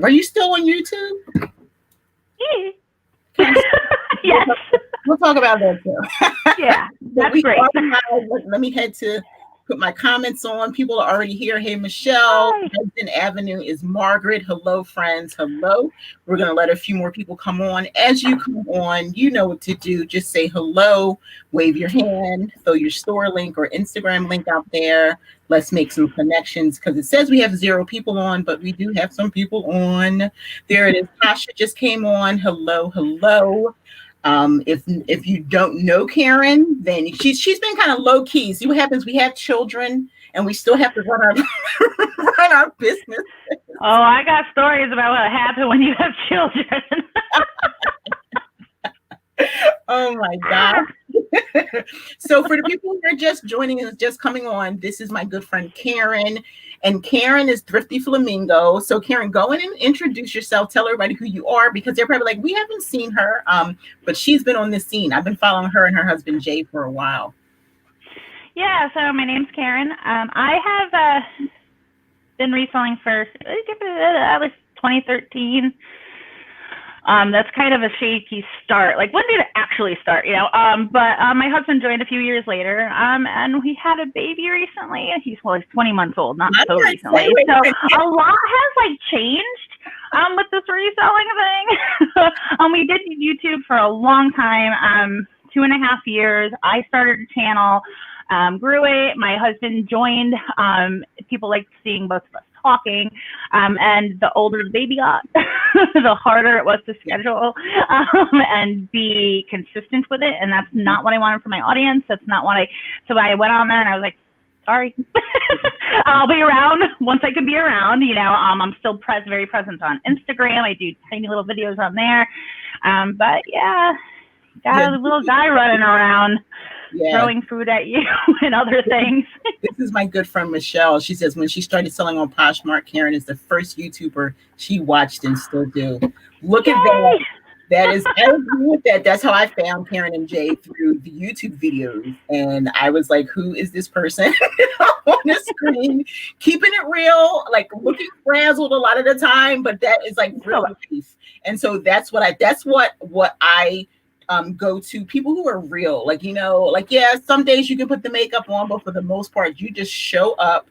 Are you still on YouTube? Yes. We'll talk about that too. Yeah, that's great. Let me head to put my comments on. People are already here. Hey, Michelle. Hudson Avenue is Margaret. Hello, friends. Hello. We're going to let a few more people come on. As you come on, you know what to do. Just say hello, wave your hand, throw your store link or Instagram link out there. Let's make some connections because it says we have 0 people on, but we do have some people on. There it is. Tasha just came on. Hello, hello. If you don't know Karen, then she's been kind of low key. See what happens? We have children, and we still have to run our business. Oh, I got stories about what happened when you have children. Oh my God. So for the people who are just joining us, just coming on, this is my good friend Karen. And Karen is Thrifty Flamingo. So Karen, go in and introduce yourself. Tell everybody who you are because they're probably like, we haven't seen her. But she's been on this scene. I've been following her and her husband Jay for a while. Yeah, so my name's Karen. I have been reselling for at least 2013. That's kind of a shaky start. Like, when did it actually start, you know? But my husband joined a few years later, and we had a baby recently. He's 20 months old, not so recently. So a lot has, like, changed with this reselling thing. We did YouTube for a long time, 2.5 years. I started a channel, grew it. My husband joined. People liked seeing both of us talking, and the older the baby got, the harder it was to schedule and be consistent with it. And that's not what I wanted for my audience. That's not what so I went on there and I was like, sorry, I'll be around once I can be around, you know. I'm still very present on Instagram. I do tiny little videos on there. But yeah, got a little guy running around. Throwing food at you and other things. This is my good friend Michelle. She says when she started selling on Poshmark, Karen is the first YouTuber she watched and still do. Look at that. I agree with that. That's how I found Karen and Jay through the YouTube videos. And I was like, who is this person on the screen? Keeping it real, like looking frazzled a lot of the time, but that is like real life. And so that's what I go to people who are real, like, you know, like, yeah, some days you can put the makeup on, but for the most part, you just show up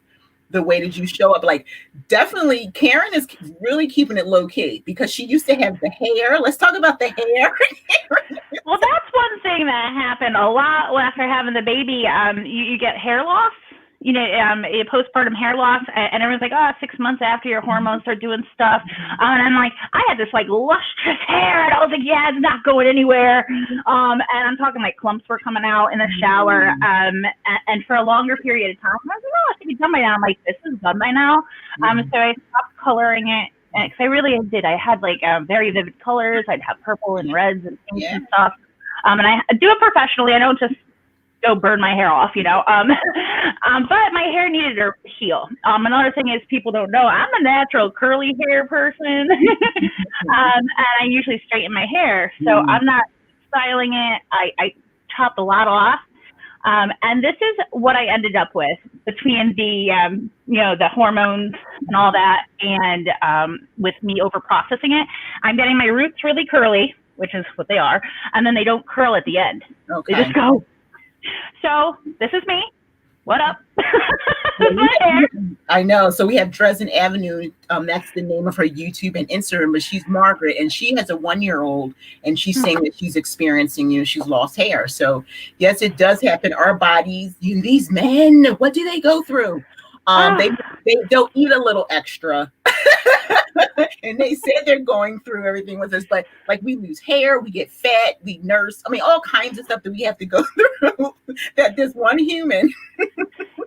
the way that you show up. Like, definitely Karen is really keeping it low key because she used to have the hair. Let's talk about the hair. Well, that's one thing that happened a lot after having the baby. You get hair loss. You know, postpartum hair loss, and everyone's like, oh, 6 months after your hormones start doing stuff. And I'm like, I had this like lustrous hair, and I was like, yeah, it's not going anywhere. And I'm talking like clumps were coming out in the shower. And for a longer period of time, I was like, oh, it should be done by now. I'm like, this is done by now. So I stopped coloring it. Because I really did. I had like very vivid colors. I'd have purple and reds and pinks and stuff. And I do it professionally. I don't just go burn my hair off, you know. But my hair needed to heal. Another thing is people don't know I'm a natural curly hair person. And I usually straighten my hair. So I'm not styling it. I chop a lot off. And this is what I ended up with between the, you know, the hormones and all that. And with me over processing it, I'm getting my roots really curly, which is what they are. And then they don't curl at the end. Okay. They just go. So this is me. What up? I know. So we have Dresden Avenue. That's the name of her YouTube and Instagram, but she's Margaret, and she has a 1-year-old, and she's saying that she's experiencing, you know, she's lost hair. So yes, it does happen. Our bodies, these men, what do they go through? They'll eat a little extra. And they said they're going through everything with us, but like we lose hair, we get fat, we nurse. I mean, all kinds of stuff that we have to go through that this one human.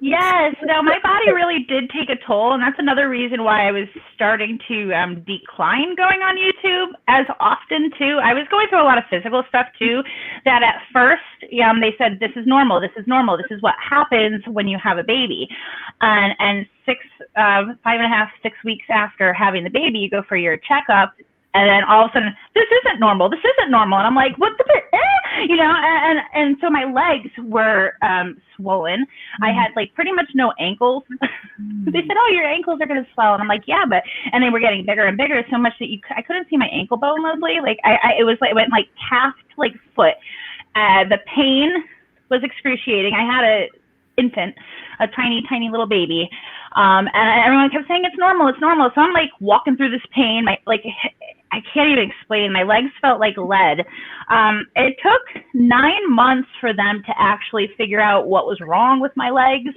Yes, no, my body really did take a toll, and that's another reason why I was starting to decline going on YouTube as often too. I was going through a lot of physical stuff too, that at first they said, this is normal, this is normal, this is what happens when you have a baby. And 5.5, 6 weeks after having the baby, you go for your checkup, and then all of a sudden, this isn't normal, this isn't normal. And I'm like, what the you know, and so my legs were swollen. I had like pretty much no ankles. They said, "Oh, your ankles are gonna swell," and I'm like, "Yeah," and they were getting bigger and bigger, so much that I couldn't see my ankle bone mostly. Like it was like, it went like calf to like foot. The pain was excruciating. I had a tiny little baby, and everyone kept saying it's normal. So I'm like walking through this pain. I can't even explain. My legs felt like lead. It took 9 months for them to actually figure out what was wrong with my legs.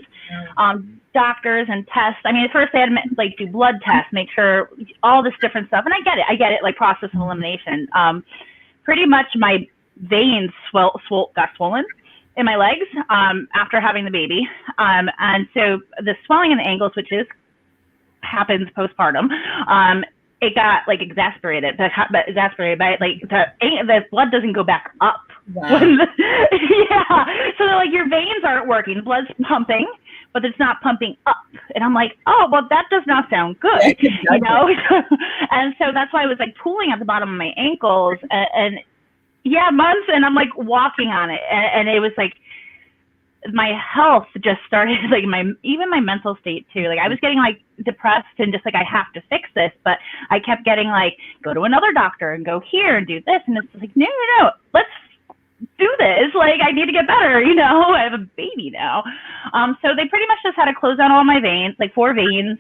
Doctors and tests. I mean, at first they had to like do blood tests, make sure all this different stuff. And I get it, like process of elimination. Pretty much my veins got swollen in my legs after having the baby. And so the swelling in the ankles, which happens postpartum, it got like exasperated by like the blood doesn't go back up. Wow. Yeah. So like your veins aren't working, blood's pumping, but it's not pumping up. And I'm like, oh, well, that does not sound good, you know? And so that's why I was like pooling at the bottom of my ankles and yeah, months. And I'm like walking on it. And it was like, my health just started, like even my mental state too. Like I was getting like depressed and just like, I have to fix this, but I kept getting like, go to another doctor and go here and do this. And it's like, no, let's do this. Like I need to get better, you know, I have a baby now. So they pretty much just had to close down all my veins, like 4 veins,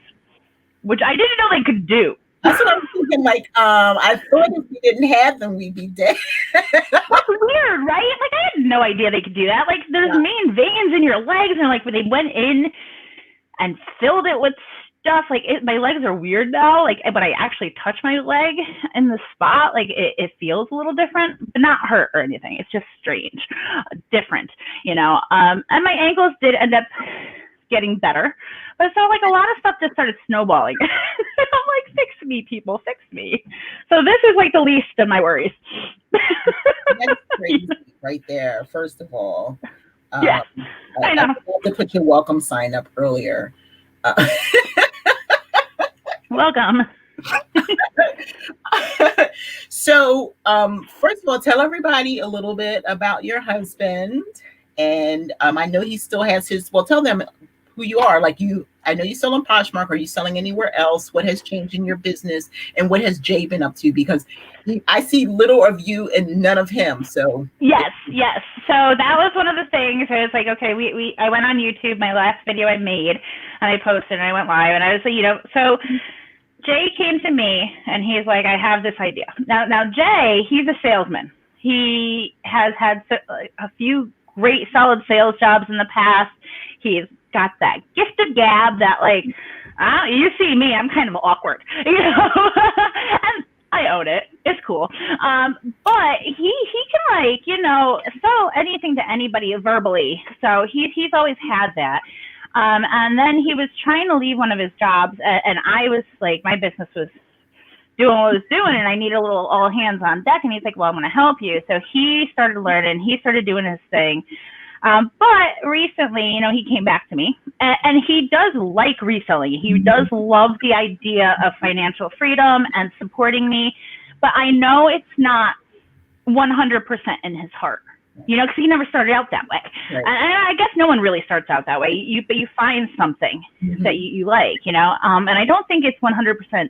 which I didn't know they could do. That's what I was thinking. Like, I thought if we didn't have them, we'd be dead. That's weird, right? Like, I had no idea they could do that. Like, there's main veins in your legs, and like when they went in and filled it with stuff, like my legs are weird now. Like, but I actually touch my leg in the spot, like it feels a little different, but not hurt or anything. It's just strange, different, you know. And my ankles did end up getting better. But so like a lot of stuff just started snowballing. I'm like, fix me, people, fix me. So this is like the least of my worries. That's crazy right there, first of all. Yeah, I know. I forgot to put your welcome sign up earlier. Welcome. So, first of all, tell everybody a little bit about your husband. And I know he still has tell them who you are. Like I know you sell on Poshmark. Are you selling anywhere else? What has changed in your business? And what has Jay been up to? Because I see little of you and none of him. So yes. So that was one of the things. I was like, okay, I went on YouTube, my last video I made, and I posted and I went live, and I was like, you know, so Jay came to me and he's like, I have this idea. Now Jay, he's a salesman. He has had a few great solid sales jobs in the past. He's got that gift of gab that like, you see me, I'm kind of awkward, you know, and I own it. It's cool. But he can like, you know, sell anything to anybody verbally. So he's always had that. And then he was trying to leave one of his jobs, and I was like, my business was doing what it was doing, and I need a little all hands on deck. And he's like, well, I'm going to help you. So he started learning. He started doing his thing. But recently, you know, he came back to me, and he does like reselling. He does love the idea of financial freedom and supporting me. But I know it's not 100% in his heart. You know, because he never started out that way. Right. And I guess no one really starts out that way. But you find something that you like, you know. And I don't think it's 100%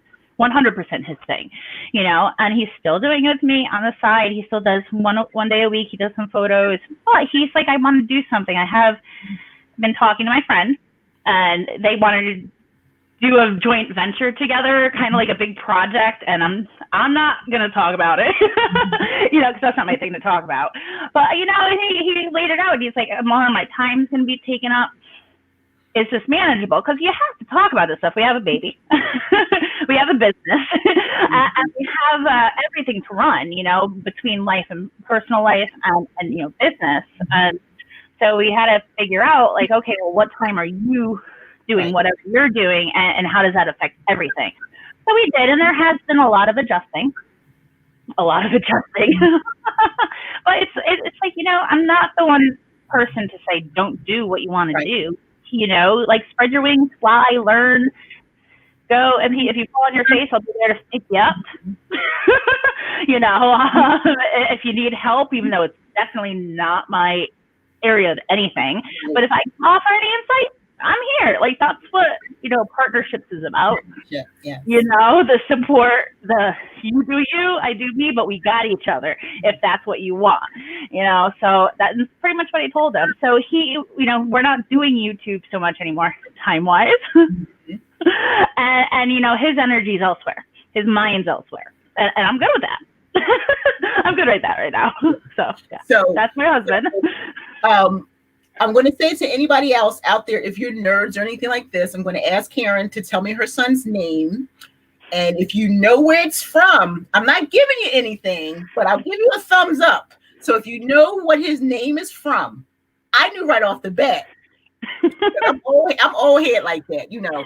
his thing, you know. And he's still doing it with me on the side. He still does one day a week. He does some photos. But he's like, I want to do something. I have been talking to my friend, and they wanted to do a joint venture together, kind of like a big project, and I'm not going to talk about it, you know, because that's not my thing to talk about. But, you know, he laid it out. He's like, more of my time's going to be taken up. Is this manageable? Because you have to talk about this stuff. We have a baby. We have a business. And we have everything to run, you know, between life and personal life and, you know, business. And so we had to figure out, like, okay, well, what time are you doing whatever you're doing, and how does that affect everything? So we did, and there has been a lot of adjusting. But it's like, you know, I'm not the one person to say don't do what you want to do. You know, like, spread your wings, fly, learn, go. And if you fall on your face, I'll be there to pick you up. you know, if you need help, even though it's definitely not my area of anything, but if I can offer any insight, I'm here. Like, that's what, you know, partnerships is about. Yeah. You know, the support, you do you, I do me, but we got each other if that's what you want, you know. So that's pretty much what I told him. So he, you know, we're not doing YouTube so much anymore, time-wise. and, you know, his energy's elsewhere. His mind's elsewhere. And I'm good with that. I'm good with that right now. So, yeah. So that's my husband. I'm going to say to anybody else out there, if you're nerds or anything like this, I'm going to ask Karen to tell me her son's name. And if you know where it's from, I'm not giving you anything, but I'll give you a thumbs up. So if you know what his name is from, I knew right off the bat. I'm old head like that, you know.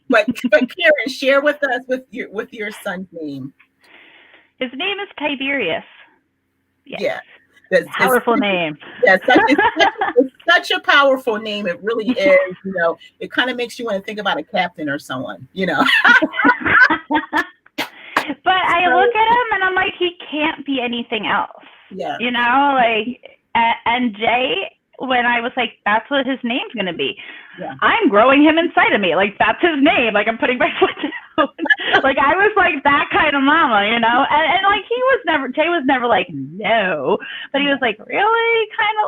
But Karen, share with us with your son's name. His name is Tiberius. Yes. Yeah. Powerful name. Yes, it's such a powerful name. It really is. You know, it kind of makes you want to think about a captain or someone, you know. But I look at him and I'm like, he can't be anything else. Yeah. You know, like, and Jay, when I was like, that's what his name's going to be. Yeah. I'm growing him inside of me. Like, that's his name. Like, I'm putting my foot down. Like, I was like that kind of mama, you know? And like, Jay was never like, no. But he was like, really? Kind of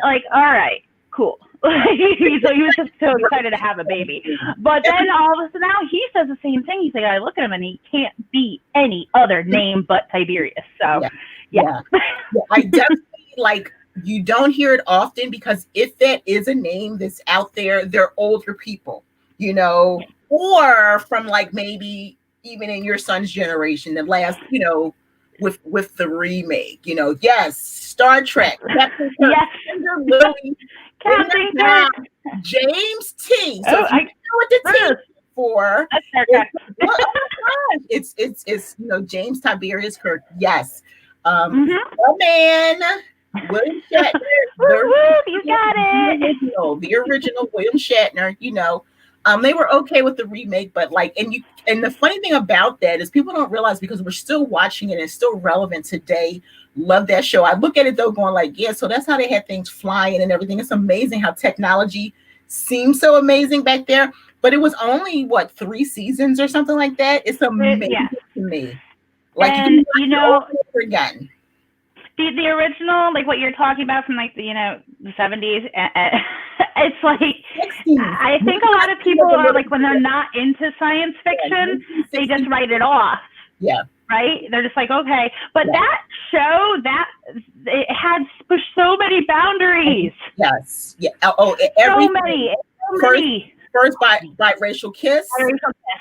like, all right, cool. So he was just so excited to have a baby. But then all of a sudden now he says the same thing. He's like, I look at him and he can't be any other name but Tiberius. So, yeah. I definitely like, you don't hear it often because if that is a name that's out there, they're older people, you know, or from like maybe even in your son's generation, the last, you know, with the remake, you know, yes, Star Trek, Captain Kirk, Lily, James T. So if you know what the T is for, it's you know, James Tiberius Kirk, yes. Oh man. William Shatner, you got it. The original William Shatner, you know, they were okay with the remake, but like, and the funny thing about that is people don't realize because we're still watching it and it's still relevant today. Love that show. I look at it though, going like, yeah, so that's how they had things flying and everything. It's amazing how technology seems so amazing back there, but it was only 3 seasons or something like that. It's amazing to me. Like, and you know, again. The original, like what you're talking about from like the, you know, the 70s, it's like, 60s. I think a lot of people are like, when they're not into science fiction, they just write it off. Yeah. Right? They're just like, okay. But that show, it had pushed so many boundaries. Yes. Yeah. So many. First biracial kiss.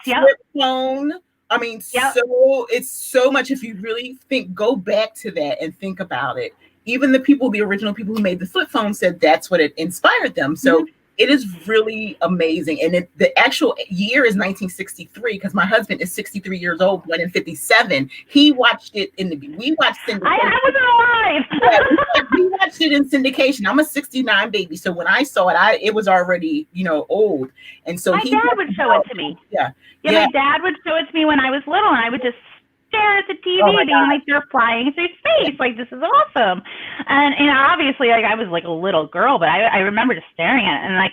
Yeah. Phone. I mean, so it's so much. If you really go back to that and think about it, even the original people who made the flip phone said that's what it inspired them. So it is really amazing. And the actual year is 1963 because my husband is 63 years old, born in 57. He watched it we watched syndication. I wasn't alive. We watched it in syndication. I'm a 69 baby. So when I saw it, it was already, you know, old. And so my dad would show it to me. Yeah. My dad would show it to me when I was little, and I would just stare at the TV, being like, they're flying through space. Like, this is awesome. And obviously, like, I was like a little girl, but I remember just staring at it, and like,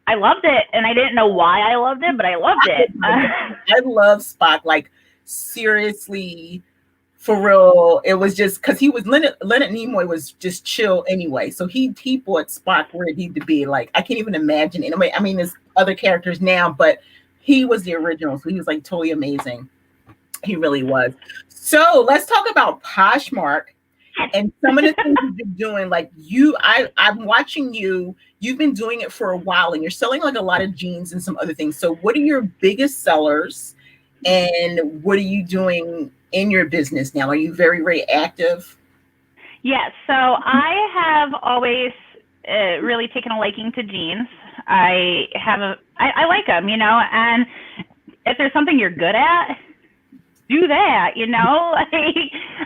I loved it, and I didn't know why I loved it, but I loved it. I love Spock. Like, seriously, for real, it was just because he was Leonard Nimoy was just chill anyway. So he brought Spock where it needed to be. Like, I can't even imagine it. I mean, there's other characters now, but he was the original, so he was like totally amazing. He really was. So let's talk about Poshmark and some of the things you've been doing. Like I'm watching you. You've been doing it for a while, and you're selling like a lot of jeans and some other things. So what are your biggest sellers, and what are you doing in your business now? Are you very, very active? Yes. So I have always really taken a liking to jeans. I like them, you know, and if there's something you're good at, do that, you know.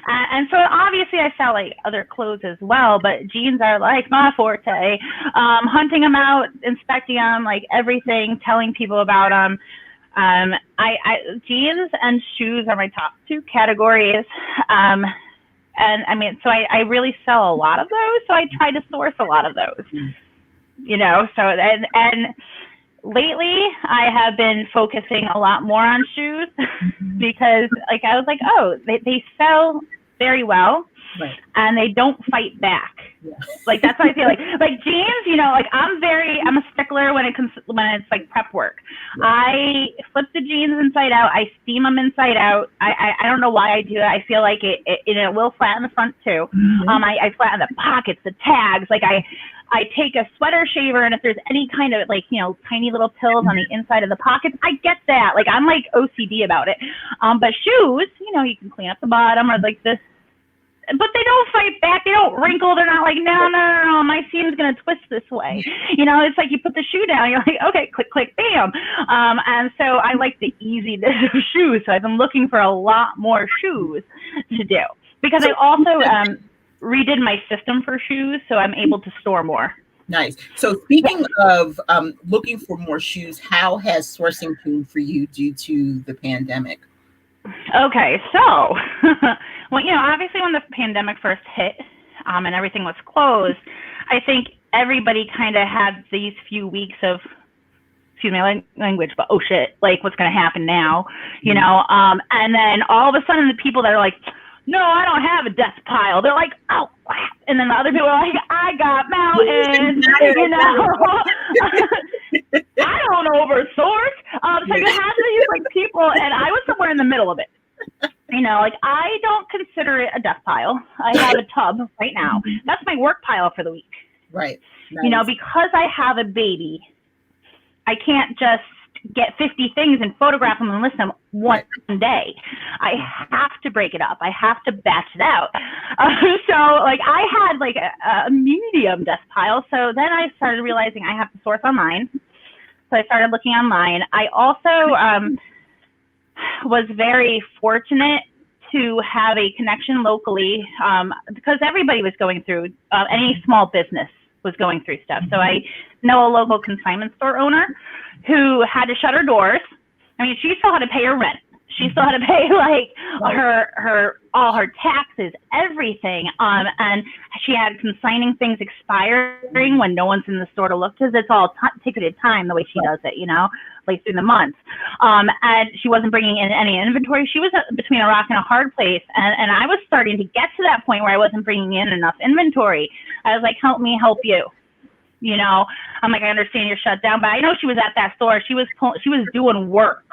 And so obviously I sell like other clothes as well, but jeans are like my forte. Hunting them out, inspecting them, like everything, telling people about them. Jeans and shoes are my top two categories. And I mean, so I really sell a lot of those. So I try to source a lot of those, you know, so, and lately I have been focusing a lot more on shoes because like, I was like, oh, they sell very well. Right. And they don't fight back. Yeah. Like that's what I feel like jeans, you know, like I'm a stickler when it's like prep work. Yeah. I flip the jeans inside out. I steam them inside out. I don't know why I do it. I feel like it will flatten the front too. Mm-hmm. I flatten the pockets, the tags. Like I take a sweater shaver, and if there's any kind of like, you know, tiny little pills on the inside of the pockets, I get that. Like I'm like OCD about it. But shoes, you know, you can clean up the bottom or like this. But they don't fight back. They don't wrinkle. They're not like, no, my seam's going to twist this way. You know, it's like you put the shoe down. You're like, okay, click, click, bam. And so I like the easiness of shoes. So I've been looking for a lot more shoes to do. Because I also redid my system for shoes, so I'm able to store more. Nice. So speaking of looking for more shoes, how has sourcing been for you due to the pandemic? Okay, so, well, you know, obviously when the pandemic first hit and everything was closed, I think everybody kind of had these few weeks of, excuse my language, but oh shit, like what's going to happen now, you know? And then all of a sudden the people that are like, no, I don't have a desk pile. They're like, oh, crap. And then the other people are like, I got mountains, you know. I don't oversource. So you have these like people, and I was somewhere in the middle of it. You know, like I don't consider it a desk pile. I have a tub right now. That's my work pile for the week. Right. Nice. You know, because I have a baby, I can't just get 50 things and photograph them and list them one day. I have to break it up. I have to batch it out. So like I had like a medium desk pile. So then I started realizing I have to source online. So I started looking online. I also was very fortunate to have a connection locally because everybody was going through, any small business was going through stuff. So I know a local consignment store owner who had to shut her doors. I mean, she still had to pay her rent. She still had to pay like all her taxes, everything. And she had consigning things expiring when no one's in the store to look, because it's all ticketed time the way she does it, you know, like through the months. And she wasn't bringing in any inventory. She was between a rock and a hard place. And I was starting to get to that point where I wasn't bringing in enough inventory. I was like, help me help you. You know, I'm like, I understand you're shut down, but I know she was at that store. She was doing work.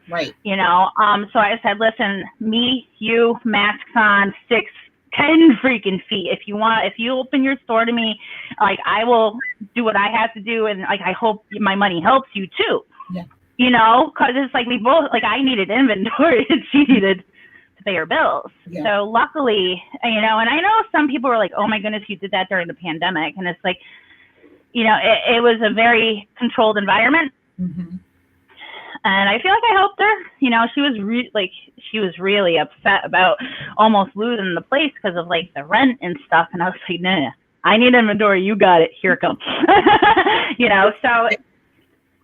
Right. You know, so I said, listen, me, you, masks on, 10 freaking feet. If you open your store to me, like I will do what I have to do. And like, I hope my money helps you too. Yeah. You know, cause it's like we both, like I needed inventory and she needed to pay her bills. Yeah. So luckily, you know, and I know some people were like, oh my goodness, you did that during the pandemic. And it's like, you know, it was a very controlled environment. Mm-hmm. And I feel like I helped her. You know, she was really upset about almost losing the place because of like the rent and stuff. And I was like, nah, I need inventory. You got it. Here it comes. You know, so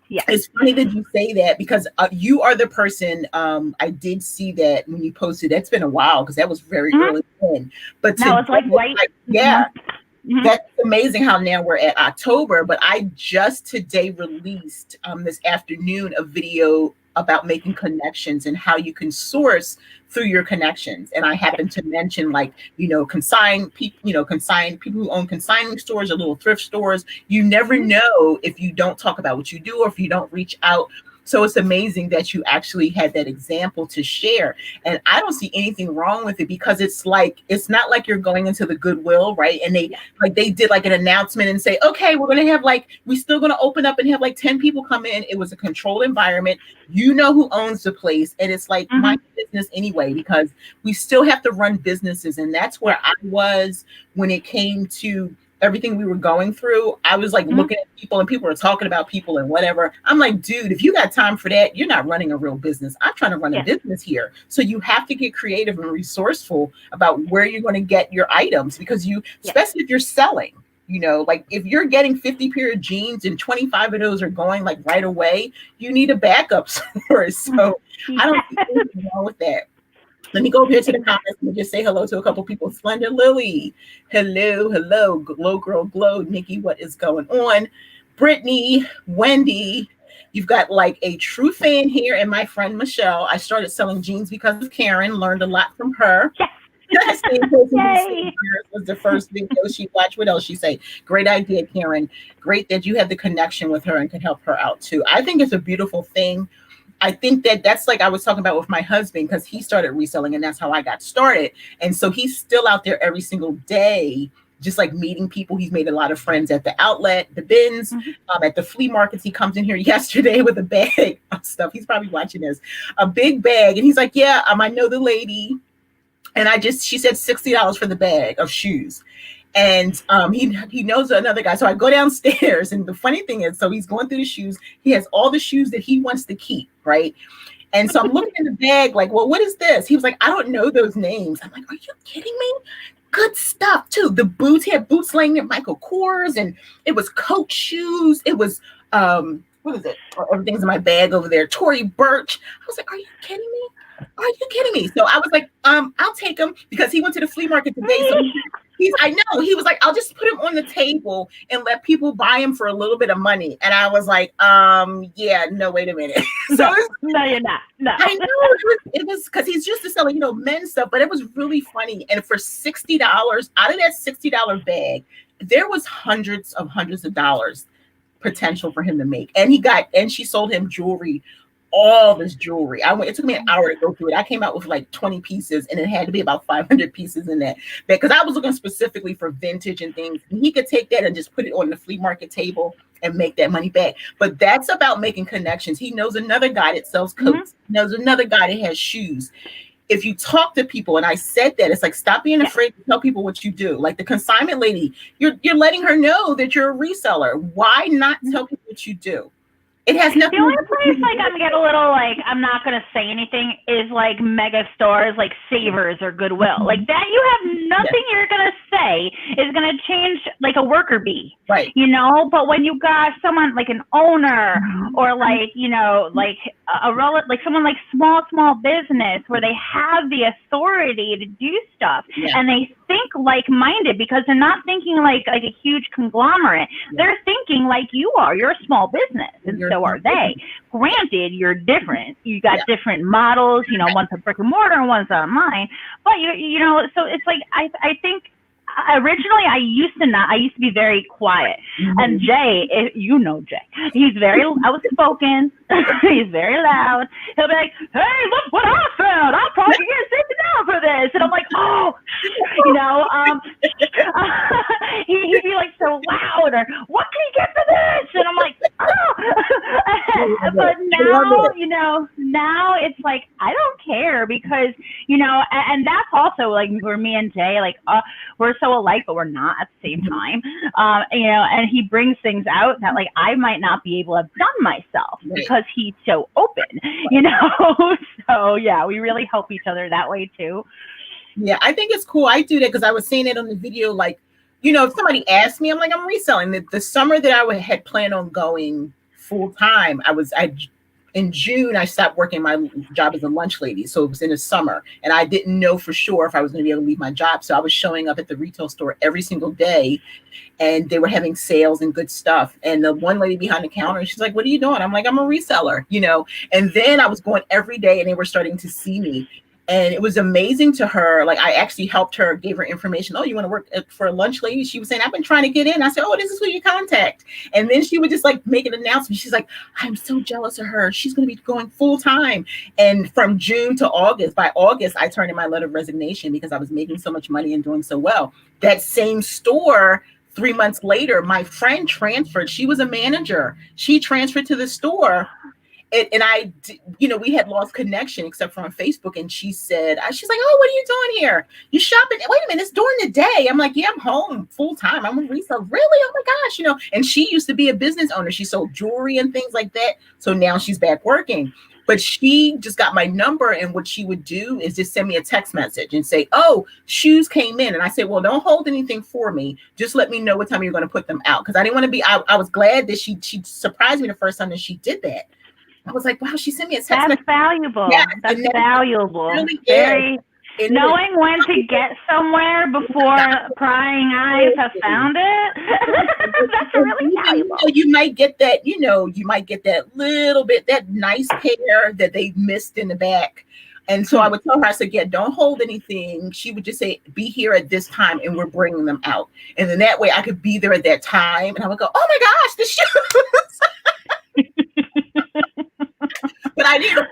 yeah. It's funny that you say that because you are the person, I did see that when you posted. That's been a while because that was very early in. But no, it's like right. Yeah. Mm-hmm. That's amazing how now we're at October, but I just today released this afternoon a video about making connections and how you can source through your connections. And I happen to mention like, you know, consign people who own consigning stores or little thrift stores. You never know if you don't talk about what you do or if you don't reach out. So it's amazing that you actually had that example to share. And I don't see anything wrong with it because it's not like you're going into the Goodwill, right? And they did like an announcement and say, okay, we're going to have we're still going to open up and have 10 people come in. It was a controlled environment. You know who owns the place. And it's like my business anyway, because we still have to run businesses. And that's where I was when it came to everything we were going through. I was like looking at people and people were talking about people and whatever. I'm like, dude, if you got time for that, you're not running a real business. I'm trying to run a business here. So you have to get creative and resourceful about where you're going to get your items because especially if you're selling, You know, like if you're getting 50 pair of jeans and 25 of those are going like right away, you need a backup source. So I don't see anything wrong with that. Let me go over here to the comments and just say hello to a couple people. Slender Lily, hello. Glow Girl Glow. Nikki, what is going on? Brittany, Wendy, you've got like a true fan here, and my friend Michelle. I started selling jeans because of Karen, learned a lot from her. Yes. Yay. Was the first video she watched. What else she say? Great idea, Karen. Great that you had the connection with her and could help her out too. I think it's a beautiful thing. I think that's like I was talking about with my husband, because he started reselling and that's how I got started. And so he's still out there every single day, just like meeting people. He's made a lot of friends at the outlet, the bins, at the flea markets. He comes in here yesterday with a bag of stuff. He's probably watching this, a big bag. And he's like, yeah, I know the lady. And she said $60 for the bag of shoes. And he knows another guy. So I go downstairs, and the funny thing is, so he's going through the shoes. He has all the shoes that he wants to keep, right? And so I'm looking in the bag like, well, what is this? He was like, I don't know those names. I'm like, are you kidding me? Good stuff too. The boots, he had boots laying at Michael Kors, and it was Coach shoes. It was what is it? Everything's in my bag over there. Tory Burch. I was like, are you kidding me? Are you kidding me? So I was like, I'll take him, because he went to the flea market today. So I know, he was like, I'll just put him on the table and let people buy him for a little bit of money. And I was like, yeah, no, wait a minute. So no, you're not. No. I know it was because he's used to selling, men's stuff, but it was really funny. And for $60 out of that $60 bag, there was hundreds of dollars potential for him to make. And she sold him jewelry, all this jewelry. It took me an hour to go through it. I came out with like 20 pieces, and it had to be about 500 pieces in that, because I was looking specifically for vintage and things. And he could take that and just put it on the flea market table and make that money back. But that's about making connections. He knows another guy that sells coats, knows another guy that has shoes. If you talk to people, and I said that, it's like, stop being afraid to tell people what you do. Like the consignment lady, you're letting her know that you're a reseller. Why not tell people what you do? It has nothing. The only place like I'm get a little like I'm not gonna say anything is like mega stores like Savers or Goodwill. Like that, you have nothing you're gonna say is gonna change like a worker bee. Right. But when you got someone like an owner or like like like someone like small business where they have the authority to do stuff and they think like-minded, because they're not thinking like a huge conglomerate. They're thinking like you are. You're a small business, and so are they. Granted, you're different. You got different models. One's a brick and mortar and one's online. But so it's like I think. Originally, I used to be very quiet. And Jay, Jay, he's very outspoken. He's very loud. He'll be like, hey, look what I found. I'll probably get $60 for this. And I'm like, oh, he'd be like so loud, or what can you get for this? And I'm like, oh. But now it's like, I don't care, because, and that's also like where me and Jay, like, we're so alike, but we're not at the same time. And he brings things out that like I might not be able to have done myself because he's so open, So yeah, we really help each other that way too. Yeah, I think it's cool. I do that because I was saying it on the video, like, if somebody asked me, I'm like, I'm reselling. The summer that I had planned on going full time, in June, I stopped working my job as a lunch lady. So it was in the summer, and I didn't know for sure if I was going to be able to leave my job. So I was showing up at the retail store every single day, and they were having sales and good stuff. And the one lady behind the counter, she's like, what are you doing? I'm like, I'm a reseller, and then I was going every day, and they were starting to see me. And it was amazing to her. Like, I actually helped her, gave her information. Oh, you want to work for a lunch lady? She was saying, I've been trying to get in. I said, oh, this is who you contact. And then she would just like make an announcement. She's like, I'm so jealous of her. She's going to be going full time. And from June to August, by August, I turned in my letter of resignation because I was making so much money and doing so well. That same store, 3 months later, my friend transferred. She was a manager. She transferred to the store. And I, we had lost connection except for on Facebook. And she's like, oh, what are you doing here? You shopping? Wait a minute, it's during the day. I'm like, yeah, I'm home full time. I'm a reseller. Really? Oh my gosh, And she used to be a business owner. She sold jewelry and things like that. So now she's back working. But she just got my number, and what she would do is just send me a text message and say, "Oh, shoes came in." And I said, "Well, don't hold anything for me. Just let me know what time you're going to put them out." Because I didn't want to be. I was glad that she surprised me the first time that she did that. I was like, "Wow, she sent me a text That's message." valuable. Yeah, That's valuable. really Very. It Knowing when to get somewhere before prying eyes have found it, that's really valuable. You might get that, you might get that little bit, that nice pair that they missed in the back. And so I would tell her, I said, yeah, don't hold anything. She would just say, be here at this time and we're bringing them out. And then that way I could be there at that time. And I would go, oh my gosh, the shoes. But I didn't.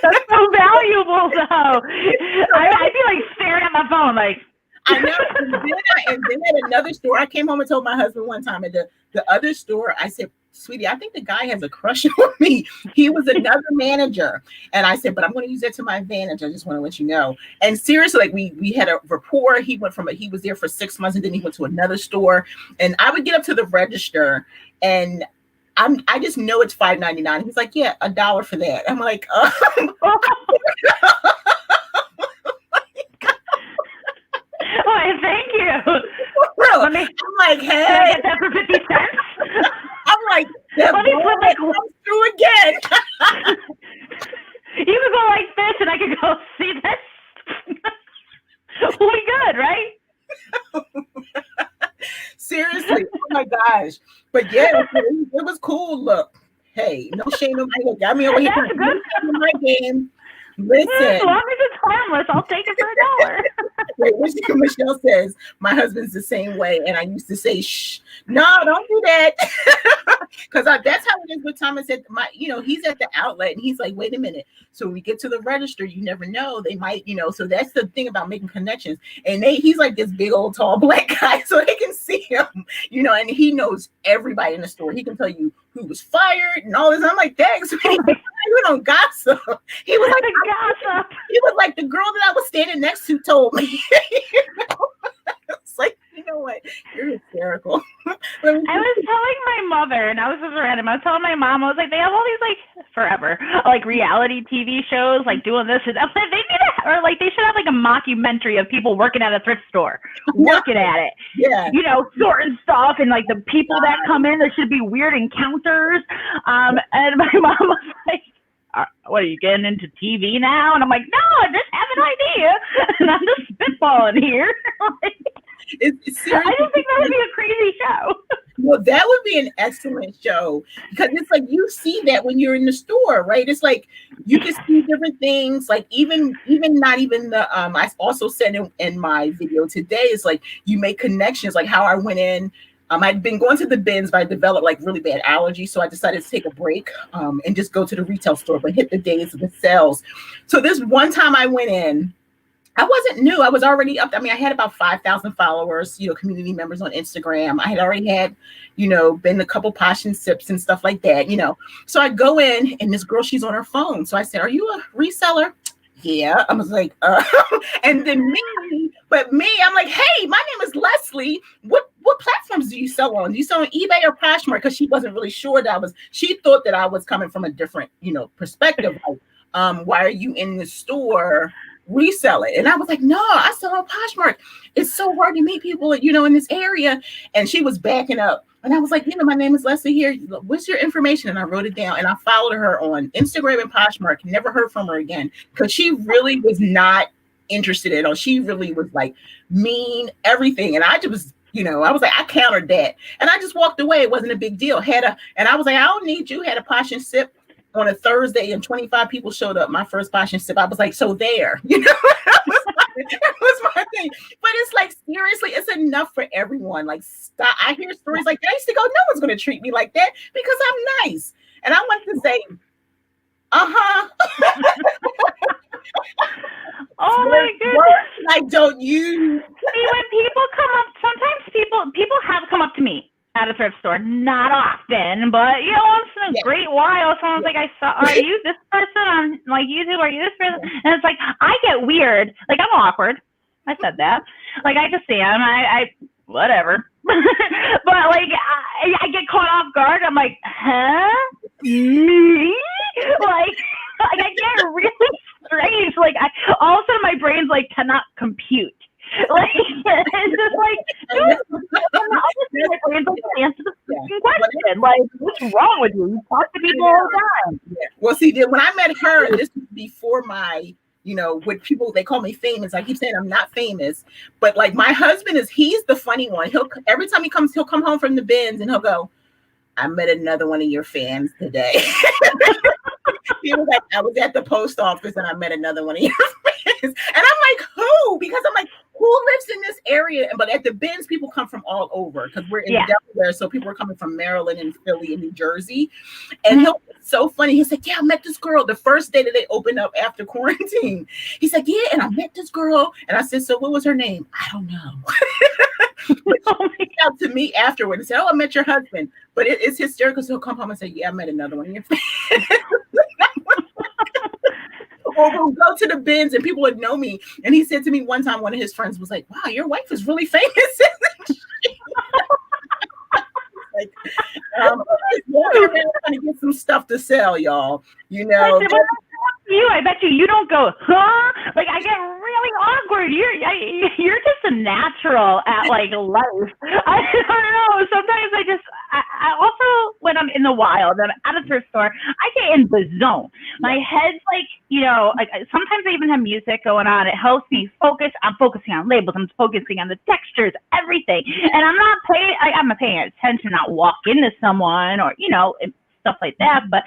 That's so valuable, though. I'd be like staring at my phone, like. I know. And then at another store, I came home and told my husband one time at the other store, I said, sweetie, I think the guy has a crush on me. He was another manager. And I said, but I'm going to use that to my advantage. I just want to let you know. And seriously, like we had a rapport. He was there for 6 months and then he went to another store. And I would get up to the register and I just know it's $5.99. He's like, yeah, $1 for that. I'm like, Why, thank you. I'm like, hey. Can I get that for 50 cents? I'm like, let me flip my comes through again. You could go like this and I could go, see this? We'll be good, right? Seriously, oh my gosh. But yeah, it was cool. Look, hey, no shame in my got me over here. That's good. My game. Listen. As long as it's harmless, I'll take it for $1. Wait, Michelle says, my husband's the same way. And I used to say, shh, no, don't do that. Because that's how it is with Thomas. He's at the outlet and he's like, wait a minute. So when we get to the register, you never know. They might, so that's the thing about making connections. And he's like this big old tall black guy, so they can see him, and he knows everybody in the store. He can tell you who was fired and all this. I'm like, thanks. You don't gossip. He was like, gossip. He was like the girl that I was standing next to told me. It's like, you know what? You're hysterical. I was telling my mother, and I was just random. I was telling my mom, I was like, they have all these forever reality TV shows, doing this and that. They need to, or they should have a mockumentary of people working at a thrift store, working at it. Yeah. Sorting stuff and the people that come in. There should be weird encounters. And my mom was like, what, are you getting into TV now? And I'm like, no, I just have an idea. And I'm just spitballing here. It's I just think that would be a crazy show. Well, that would be an excellent show because it's you see that when you're in the store, right? It's you can see different things, even not even the I also said in my video today, is you make connections, how I went in. I'd been going to the bins, but I developed really bad allergies. So I decided to take a break and just go to the retail store, but hit the days of the sales. So this one time I went in, I wasn't new. I was already up. I had about 5,000 followers, community members on Instagram. I had already had, been a couple Posh and Sips and stuff like that, So I go in and this girl, she's on her phone. So I said, are you a reseller? Yeah. I was like, and then I'm like, hey, my name is Leslie. What platforms do you sell on? Do you sell on eBay or Poshmark? Because she wasn't really sure she thought that I was coming from a different, perspective. Why are you in the store reselling? And I was like, no, I sell on Poshmark. It's so hard to meet people, in this area. And she was backing up. And I was like, my name is Leslie here. What's your information? And I wrote it down and I followed her on Instagram and Poshmark. Never heard from her again because she really was not interested at all. She really was mean, everything. And I just was, I was like, I countered that. And I just walked away. It wasn't a big deal. And I was like, I don't need you. Had a Posh and Sip on a Thursday and 25 people showed up. My first Posh and Sip. I was like, so there, that was my thing. But it's seriously, it's enough for everyone. Stop. I hear stories like that. I used to go, no one's going to treat me like that because I'm nice. And I want to say, Oh my goodness. I don't use. See, when people come up, sometimes people have come up to me at a thrift store, not often, but once in a great while, someone's like, are you this person on YouTube? Are you this person? And it's I get weird. I'm awkward. I said that. I just am. I whatever. But I get caught off guard. I'm like, huh? Me? Like I get really strange. Like all of a sudden my brain's like cannot compute. Like it's just like my brain's like answer the freaking question. Like what's wrong with you? You talk to people all the time. Yeah. Well, see, when I met her, this was before my, with people, they call me famous. I keep saying I'm not famous, but like my husband he's the funny one. Every time he'll come home from the bins and he'll go, I met another one of your fans today. He was like, I was at the post office and I met another one of your fans. And I'm like, who? Because I'm like, who lives in this area? But at the bins, people come from all over because we're in Delaware. So people are coming from Maryland and Philly and New Jersey. And it's so funny. He's like, yeah, I met this girl the first day that they opened up after quarantine. He's like, yeah, and I met this girl. And I said, so what was her name? I don't know. But she reached out to me afterward and said, oh, I met your husband. But it's hysterical. So he'll come home and say, yeah, I met another one of your fans. Or we'll go to the bins and people would know me. And he said to me one time, one of his friends was like, wow, your wife is really famous. Like, we're trying to get some stuff to sell, y'all. I bet you don't go, huh? Like I get really awkward. You're just a natural at like life. I don't know. Sometimes I also when I'm in the wild, I'm at a thrift store, I get in the zone. My head's like, like sometimes I even have music going on. It helps me focus. I'm focusing on labels. I'm focusing on the textures, everything. And I'm not paying attention, not walk into someone or, stuff like that. But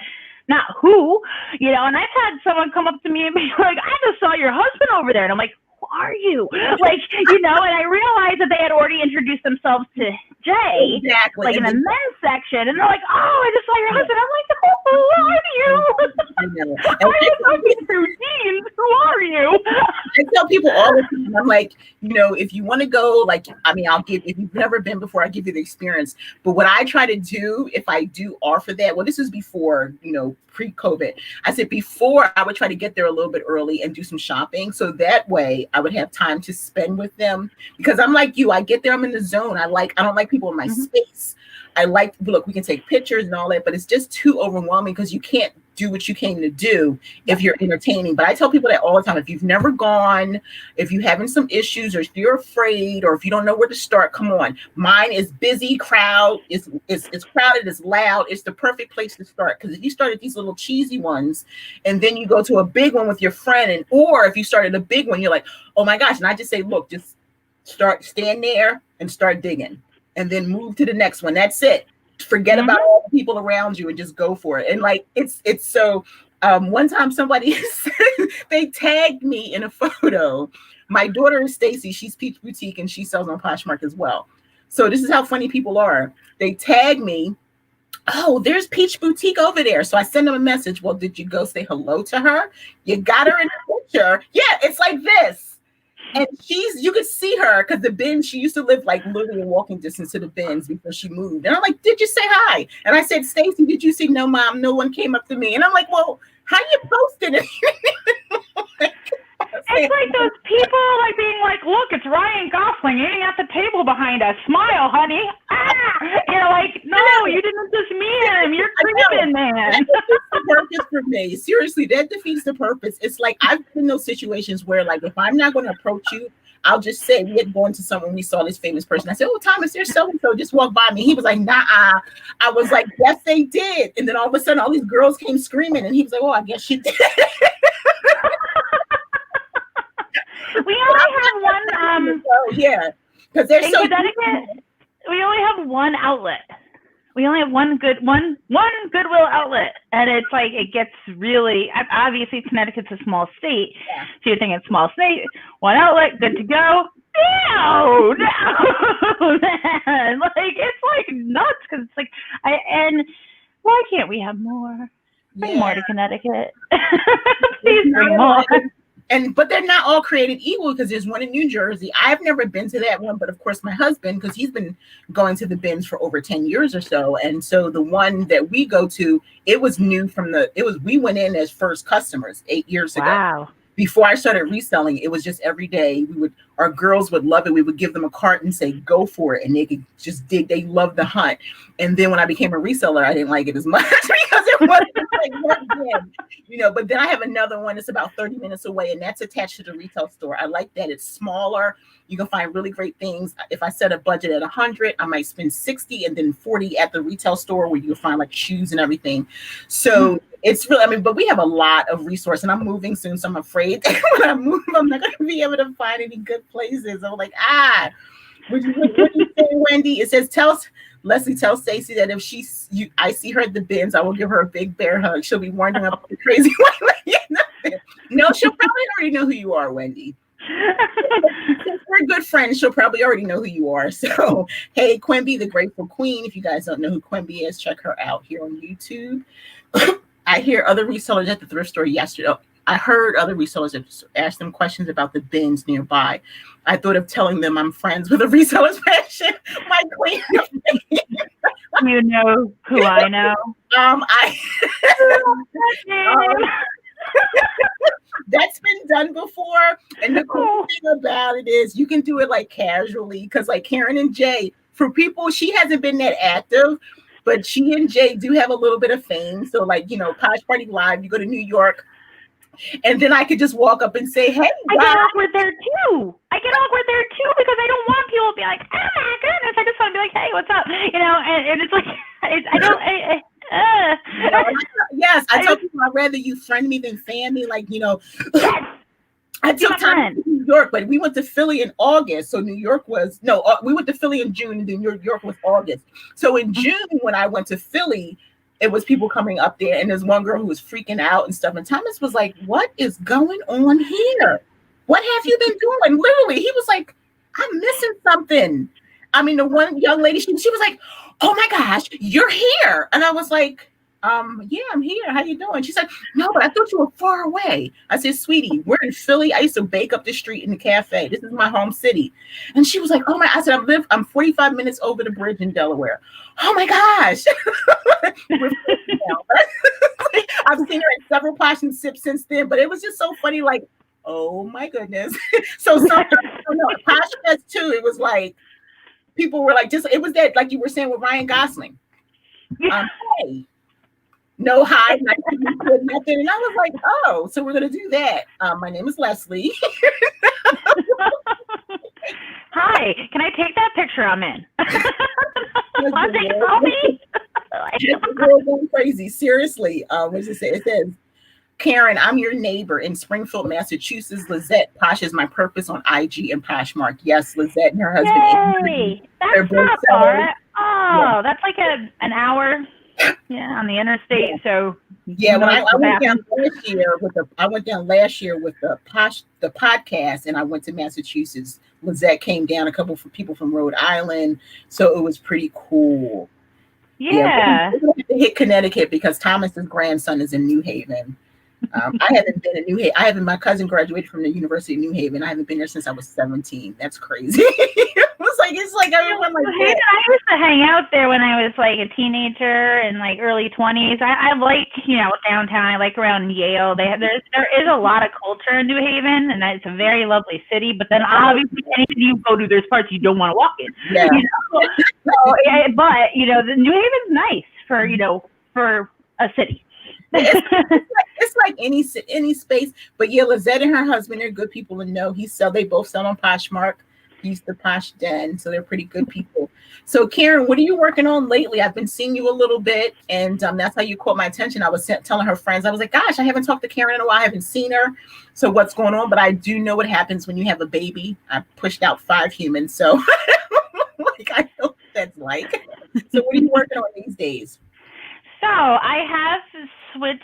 not who, and I've had someone come up to me and be like, I just saw your husband over there. And I'm like, who are you? Like, and I realized that they had already introduced themselves to Jay, exactly, like in the men's section. And they're like, oh, I just saw your husband. I'm like, who are you? I know. Why are you talking through jeans? Who are you? I tell people all the time, I'm like, if you want to go, if you've never been before, I'll give you the experience. But what I try to do, if I do offer that, well, this is before, pre-COVID. I said before I would try to get there a little bit early and do some shopping. So that way I would have time to spend with them because I'm like you, I get there, I'm in the zone. I don't like people in my space. Look, we can take pictures and all that, but it's just too overwhelming because you can't do what you came to do if you're entertaining. But I tell people that all the time, if you've never gone, if you're having some issues or if you're afraid or if you don't know where to start, come on. Mine is busy, crowd, it's crowded, it's loud. It's the perfect place to start. Because if you start at these little cheesy ones and then you go to a big one with your friend, or if you started a big one, you're like, oh my gosh. And I just say, look, just stand there and start digging. And then move to the next one. That's it. Forget about all the people around you and just go for it. And like it's so. One time somebody they tagged me in a photo. My daughter is Stacy. She's Peach Boutique and she sells on Poshmark as well. So this is how funny people are. They tag me. Oh, there's Peach Boutique over there. So I send them a message. Well, did you go say hello to her? You got her in the picture. Yeah, it's like this. And you could see her because the bins, she used to live like literally in walking distance to the bins before she moved. And I'm like, did you say hi? And I said, Stacy, did you see? No, Mom, no one came up to me. And I'm like, well, how you posted it? It's like those people like being like, look, it's Ryan Gosling eating at the table behind us. Smile, honey. Like, no, you didn't just meet him. You're creeping, man. That defeats the purpose for me. Seriously, that defeats the purpose. It's like I've been in those situations where, like, if I'm not going to approach you, I'll just say, we had gone to someone, we saw this famous person. I said, oh, Thomas, there's so-and-so just walked by me. He was like, nah. I was like, yes, they did. And then all of a sudden, all these girls came screaming, and he was like, oh, I guess she did. We only have one. Yeah, because they're so. We only have one outlet. We only have one Goodwill outlet, and it's like it gets really. Obviously, Connecticut's a small state, so you're thinking small state, one outlet, good to go. No, man, like it's like nuts because it's like why can't we have more? Bring more to Connecticut. Please bring more. But they're not all created equal because there's one in New Jersey. I've never been to that one, but of course my husband, because he's been going to the bins for over 10 years or so. And so the one that we go to, it was new we went in as first customers 8 years ago. Wow. Before I started reselling, it was just every day. Our girls would love it. We would give them a cart and say, go for it. And they could just dig. They loved the hunt. And then when I became a reseller, I didn't like it as much because because it wasn't like what then, but then I have another one that's about 30 minutes away, and that's attached to the retail store. I like that. It's smaller. You can find really great things. If I set a budget at 100, I might spend 60 and then 40 at the retail store where you can find like shoes and everything. So it's really, but we have a lot of resources, and I'm moving soon, so I'm afraid that when I move, I'm not going to be able to find any good places. I'm like, what do you say, Wendy? It says, Leslie tells Stacey that if I see her at the bins, I will give her a big bear hug. She'll be wondering about the crazy one. No, she'll probably already know who you are, Wendy. Since we're good friends, she'll probably already know who you are. So, hey, Quimby, the Grateful Queen. If you guys don't know who Quimby is, check her out here on YouTube. I hear other resellers at the thrift store yesterday. I heard other resellers ask them questions about the bins nearby. I thought of telling them I'm friends with a reseller's passion. My queen. You know who I know? That's been done before. And the cool thing about it is you can do it like casually, because like Karen and Jay, for people, she hasn't been that active, but she and Jay do have a little bit of fame. So like, Posh Party Live, you go to New York, and then I could just walk up and say, hey, I get awkward there too. Because I don't want people to be like, oh my goodness. I just want to be like, hey, what's up? And it's like, yes, I told people I'd rather you friend me than fan me. Like, yes. I took time to New York, but we went to Philly in August. So we went to Philly in June, and then New York was August. So in June, when I went to Philly, it was people coming up there, and there's one girl who was freaking out and stuff. And Thomas was like, what is going on here? What have you been doing? Literally, he was like, I'm missing something. I mean, the one young lady, she was like, oh my gosh, you're here. And I was like, yeah, I'm here. How you doing? She's like, no, but I thought you were far away. I said, sweetie, we're in Philly. I used to bake up the street in the cafe. This is my home city. And she was like, oh my, I said, I'm 45 minutes over the bridge in Delaware. Oh my gosh. I've seen her at several Posh and Sips since then, but it was just so funny. Like, oh my goodness. So sometimes, Posh does too. It was like, people were like, it was that, like you were saying with Ryan Gosling. Hey. No hi, nice to meet you, nothing. And I was like, oh, so we're going to do that. My name is Leslie. Hi, can I take that picture I'm in? Want to take a selfie? The girl going crazy. Seriously. What does it say? It says, Karen, I'm your neighbor in Springfield, Massachusetts. Lizette, Posh is my purpose on IG and Poshmark. Yes, Lizette and her husband. Yay, that's not far. Oh, that's like an hour. Yeah, on the interstate. So yeah, when I went down last year with the podcast, and I went to Massachusetts. Lizette came down, a couple of people from Rhode Island, so it was pretty cool. Yeah, we have to hit Connecticut because Thomas's grandson is in New Haven. I haven't been in New Haven. My cousin graduated from the University of New Haven. I haven't been there since I was 17. That's crazy. It's like everyone like that. I used to hang out there when I was like a teenager and like early 20s. I like, downtown. I like around Yale. There is a lot of culture in New Haven, and it's a very lovely city. But then obviously anything you go to, there's parts you don't want to walk in. Yeah. But the New Haven's nice for a city. It's like any space, but yeah, Lizette and her husband are good people to know. They both sell on Poshmark. He's the Posh Den, so they're pretty good people. So Karen, what are you working on lately? I've been seeing you a little bit, and that's how you caught my attention. I was telling her friends, I was like, gosh, I haven't talked to Karen in a while. I haven't seen her. So what's going on? But I do know what happens when you have a baby. I pushed out 5 humans, so I know what that's like. So what are you working on these days? So I have switched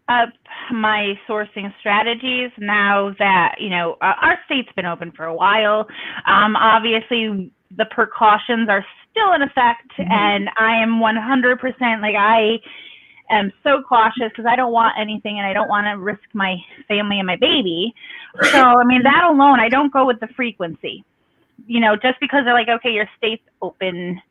up my sourcing strategies now that, our state's been open for a while. Obviously, the precautions are still in effect, and I am 100%, like, I am so cautious because I don't want anything, and I don't want to risk my family and my baby. So, I mean, that alone, I don't go with the frequency. Just because they're like, okay, your state's open,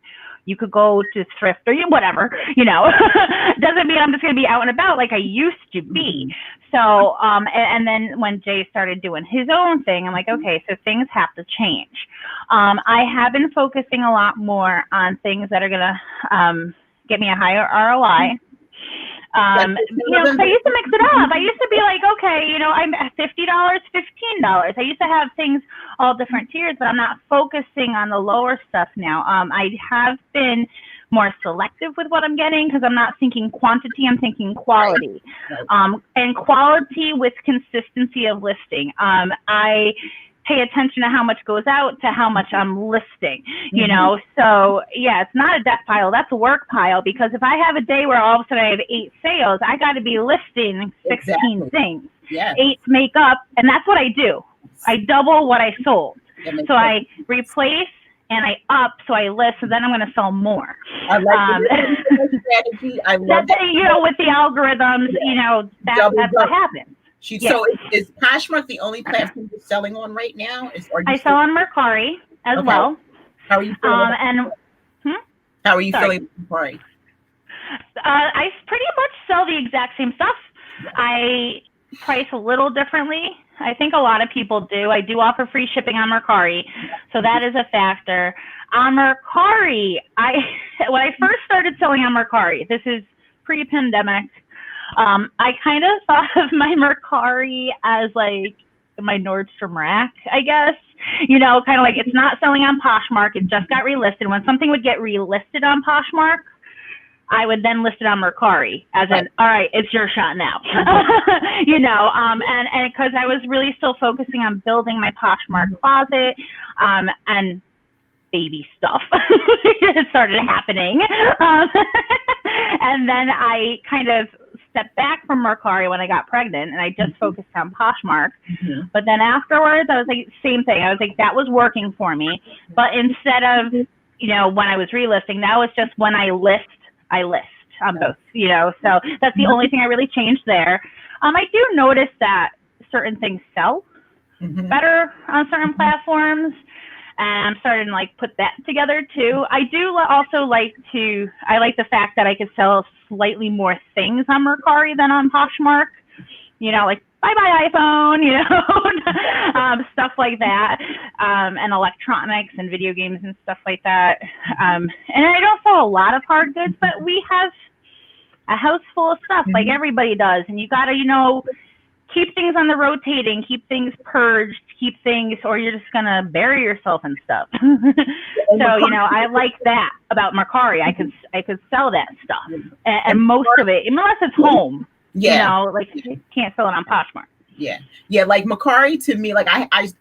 you could go to thrift or whatever, doesn't mean I'm just going to be out and about like I used to be. So, and then when Jay started doing his own thing, I'm like, okay, so things have to change. I have been focusing a lot more on things that are going to get me a higher ROI. Because I used to mix it up. I used to be like, okay, I'm $50, $15. I used to have things all different tiers, but I'm not focusing on the lower stuff now. I have been more selective with what I'm getting because I'm not thinking quantity, I'm thinking quality. And quality with consistency of listing. I pay attention to how much goes out to how much I'm listing, So yeah, it's not a debt pile, that's a work pile, because if I have a day where all of a sudden I have 8 sales, I got to be listing 16 things, 8 to make up, and that's what I do. I double what I sold. So I replace and I up, so I list, and then I'm going to sell more. I like the strategy. I love that. With the algorithms, that's what happens. So is Poshmark the only platform you're selling on right now? I sell on Mercari as well. How are you feeling? How are you feeling with Mercari? I pretty much sell the exact same stuff. I price a little differently. I think a lot of people do. I do offer free shipping on Mercari, so that is a factor. On Mercari, when I first started selling on Mercari, this is pre-pandemic, I kind of thought of my Mercari as like my Nordstrom rack, I guess. Kind of like it's not selling on Poshmark. It just got relisted. When something would get relisted on Poshmark, I would then list it on Mercari as in, all right, it's your shot now. And because I was really still focusing on building my Poshmark closet, and baby stuff started happening. And then I kind of stepped back from Mercari when I got pregnant, and I just focused on Poshmark. But then afterwards, I was like, same thing. I was like, that was working for me. But instead of, when I was relisting, that was just when I list on both, so that's the only thing I really changed there. I do notice that certain things sell better on certain platforms, and I'm starting to like put that together too. I do also like the fact that I could sell slightly more things on Mercari than on Poshmark, like bye-bye iPhone, stuff like that, and electronics and video games and stuff like that. And I don't sell a lot of hard goods, but we have a house full of stuff like everybody does, and you got to, keep things on the rotating, keep things purged, or you're just going to bury yourself in stuff. So, I like that about Mercari. I could sell that stuff, and most of it, unless it's home. You can't sell it on Poshmark. Like Mercari to me, like I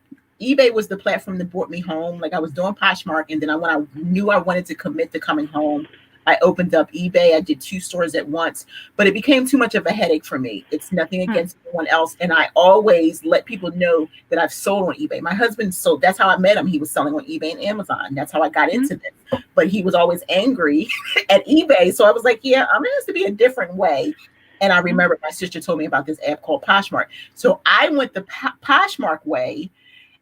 eBay was the platform that brought me home. Like I was doing Poshmark, and then when I knew I wanted to commit to coming home, I opened up eBay. I did 2 stores at once, but it became too much of a headache for me. It's nothing against anyone else, and I always let people know that I've sold on eBay. My husband sold. That's how I met him. He was selling on eBay and Amazon. That's how I got into this. But he was always angry at eBay, so I was like, there has to be a different way. And I remember my sister told me about this app called Poshmark. So I went the Poshmark way.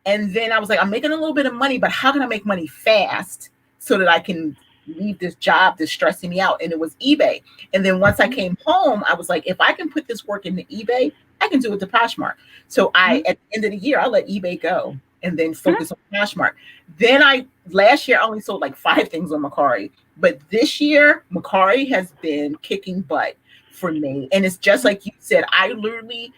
And then I was like, I'm making a little bit of money, but how can I make money fast so that I can leave this job that's stressing me out? And it was eBay. And then once I came home, I was like, if I can put this work into eBay, I can do it to Poshmark. So at the end of the year, I let eBay go and then focus on Poshmark. Then last year, I only sold like 5 things on Mercari. But this year, Mercari has been kicking butt for me. And it's just like you said, I literally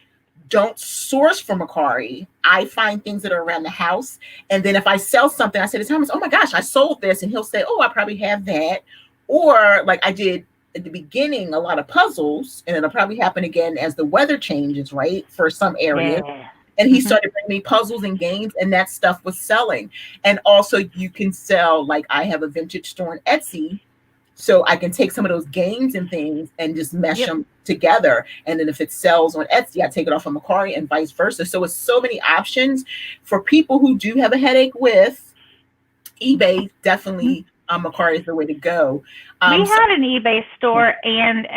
don't source from Mercari. I find things that are around the house. And then if I sell something, I say to Thomas, oh my gosh, I sold this. And he'll say, oh, I probably have that. Or like I did at the beginning, a lot of puzzles, and it'll probably happen again as the weather changes, right? For some areas. Yeah. And he started bringing me puzzles and games, and that stuff was selling. And also you can sell, like I have a vintage store on Etsy. So I can take some of those games and things and just mesh them together. And then if it sells on Etsy, I take it off of Mercari and vice versa. So it's so many options for people who do have a headache with eBay. Definitely Mercari is the way to go. We had an eBay store and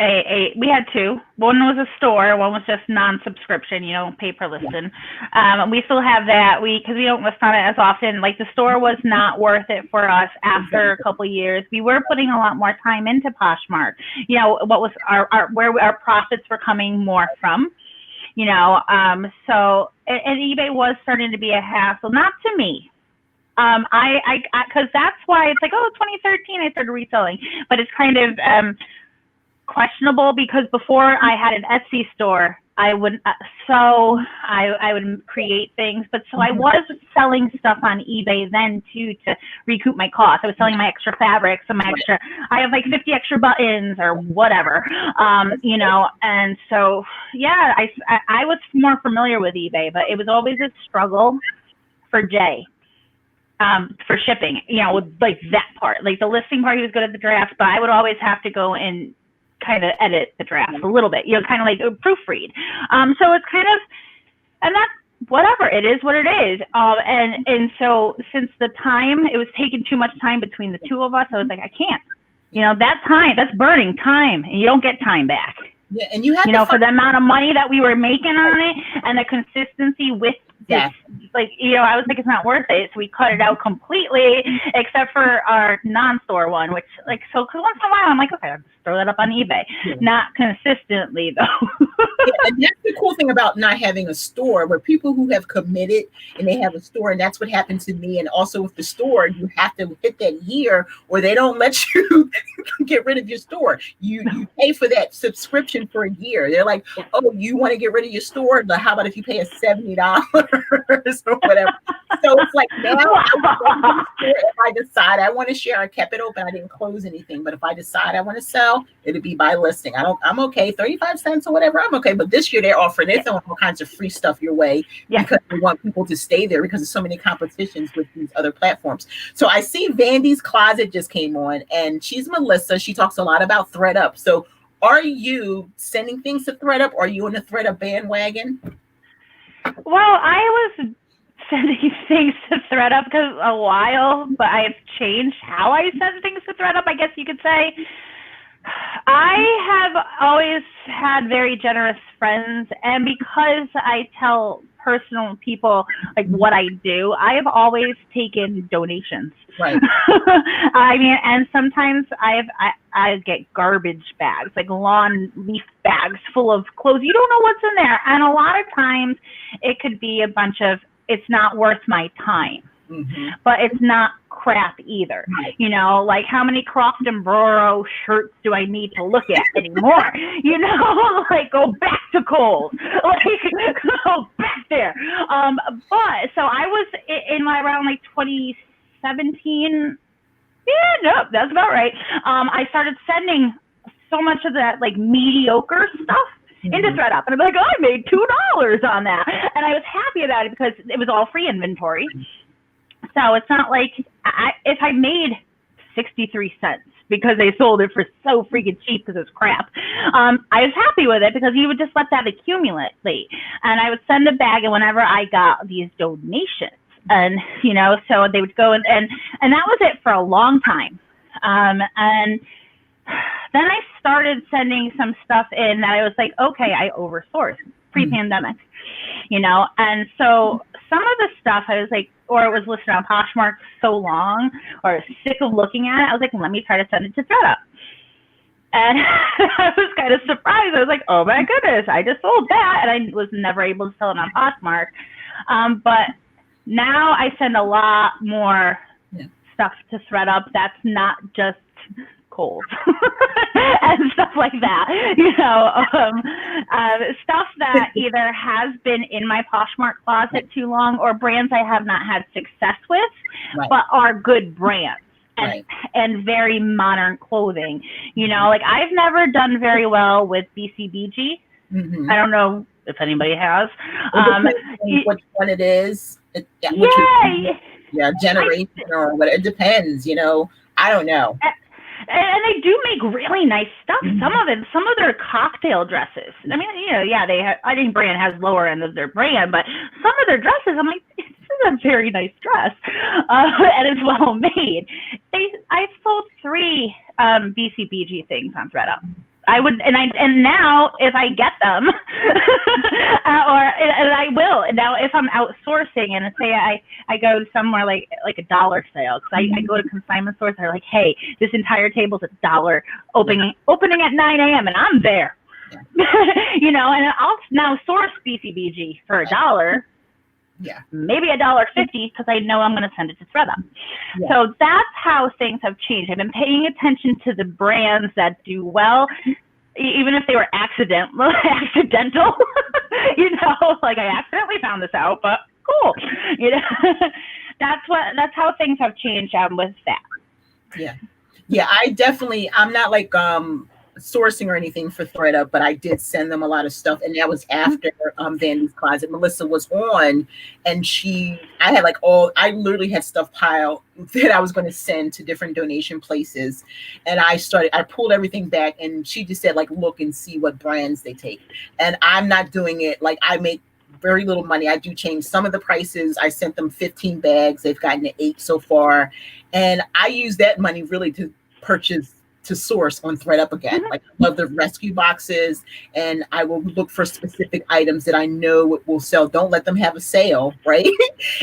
we had 2. One was a store, one was just non-subscription, pay per listen. We still have that because we don't list on it as often. Like the store was not worth it for us after a couple of years. We were putting a lot more time into Poshmark. What was where our profits were coming more from. So and eBay was starting to be a hassle, not to me. Because that's why it's like, 2013 I started reselling, but it's kind of questionable because before I had an Etsy store, I would I would create things, but so I was selling stuff on eBay then too to recoup my costs. I was selling my extra fabrics and my extra. I have like 50 extra buttons or whatever, you know. And so yeah, I was more familiar with eBay, but it was always a struggle for Jay. For shipping, you know, with like that part, like the listing part, he was good at the draft, but I would always have to go and kind of edit the draft a little bit, you know, kind of like proofread. So it's kind of, and that's whatever, it is what it is. And so since the time, it was taking too much time between the two of us, I was like, I can't, you know, that time, that's burning time, and you don't get time back. Yeah, and you have, you know, for the amount of money that we were making on it and the consistency with this, like, you know, I was like, it's not worth it. So we cut it out completely, except for our non-store one, which, like, so cause once in a while, I'm like, okay, I'll just throw that up on eBay. Not consistently, though. And that's the cool thing about not having a store, where people who have committed and they have a store, and that's what happened to me. And also with the store, you have to hit that year or they don't let you get rid of your store. You pay for that subscription for a year. They're like, oh, you want to get rid of your store? But how about if you pay us $70 or whatever? So it's like, now if I decide I want to share, I kept it open, I didn't close anything. But if I decide I want to sell, it'll be by listing. I'm okay, 35 cents or whatever, I'm okay. But this year they're throwing all kinds of free stuff your way because they want people to stay there because there's so many competitions with these other platforms. So I see Vandy's Closet just came on, and she's Melissa. She talks a lot about ThreadUp. So are you sending things to ThreadUp, or are you on the ThreadUp bandwagon? Well, I was sending things to ThreadUp because a while, but I've changed how I send things to ThreadUp, I guess you could say. I have always had very generous friends, and because I tell personal people like what I do, I have always taken donations. Right. I mean, and sometimes I get garbage bags, like lawn leaf bags full of clothes. You don't know what's in there, and a lot of times it could be a bunch of, it's not worth my time. Mm-hmm. But it's not crap either. Right. You know, like how many Croft and Borough shirts do I need to look at anymore? You know, like go back to Kohl's, like go back there. But so I was in my around like 2017. Yeah, nope, that's about right. I started sending so much of that like mediocre stuff into ThreadUp, and I'm like, oh, I made $2 on that, and I was happy about it because it was all free inventory. So it's not like if I made 63 cents because they sold it for so freaking cheap because it's crap, I was happy with it because you would just let that accumulate. And I would send a bag, and whenever I got these donations, and you know, so they would go and that was it for a long time. And then I started sending some stuff in that I was like, okay, I oversourced pre-pandemic, you know, and so some of the stuff I was like, or it was listed on Poshmark so long, or I was sick of looking at it, I was like, let me try to send it to ThreadUp. And I was kind of surprised. I was like, oh my goodness, I just sold that, and I was never able to sell it on Poshmark. But now I send a lot more stuff to ThreadUp that's not just Kohl's and stuff like that, you know, stuff that either has been in my Poshmark closet too long, or brands I have not had success with, but are good brands and very modern clothing. You know, like I've never done very well with BCBG. Mm-hmm. I don't know if anybody has. Which one it is? Generation or what? It depends. You know, I don't know. And they do make really nice stuff. Mm-hmm. Some of their cocktail dresses. I mean, you know, I think brand has lower end of their brand, but some of their dresses, I'm like, this is a very nice dress, and it's well made. I sold 3 BCBG things on ThreadUp. I would, and now if I get them, and I will. Now if I'm outsourcing and say I go to somewhere like a dollar sale, because I go to consignment stores, they're like, hey, this entire table's $1, opening at 9 a.m. and I'm there. You know, and I'll now source BCBG for $1. Yeah, maybe $1.50 because I know I'm going to send it to ThreadUp. Yeah. So that's how things have changed. I've been paying attention to the brands that do well. even if they were accidental, like I accidentally found this out, but cool, that's how things have changed with that. Yeah, I'm not like sourcing or anything for ThreadUp, but I did send them a lot of stuff, and that was after Vandy's Closet. Melissa was on, and I literally had stuff piled that I was going to send to different donation places, and I pulled everything back, and she just said, like, look and see what brands they take, and I'm not doing it. Like, I make very little money. I do change some of the prices. I sent them 15 bags. They've gotten to 8 so far, and I use that money really to source on ThreadUp again. Like, I love the rescue boxes, and I will look for specific items that I know will sell. Don't let them have a sale, right?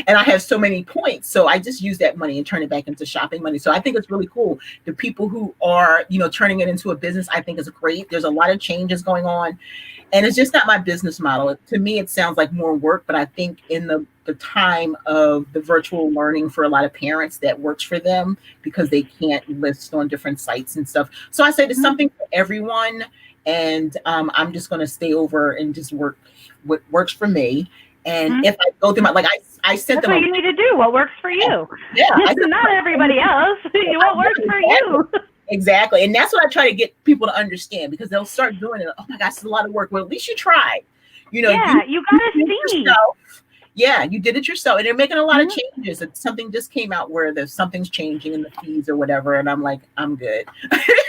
And I have so many points, so I just use that money and turn it back into shopping money. So I think it's really cool. The people who are, turning it into a business, I think is great. There's a lot of changes going on, and it's just not my business model. To me, it sounds like more work, but I think in the time of the virtual learning for a lot of parents, that works for them because they can't list on different sites and stuff. So I said it's something for everyone, and I'm just going to stay over and just work what works for me. And if I go through I sent That's them. What you need to do. What works for you? Yeah, not everybody else. What works for you? Exactly, and that's what I try to get people to understand, because they'll start doing it. Oh my gosh, it's a lot of work. Well, at least you tried. You gotta see. Yourself. Yeah, you did it yourself, and they're making a lot of changes. Something just came out where something's changing in the fees or whatever, and I'm like, I'm good.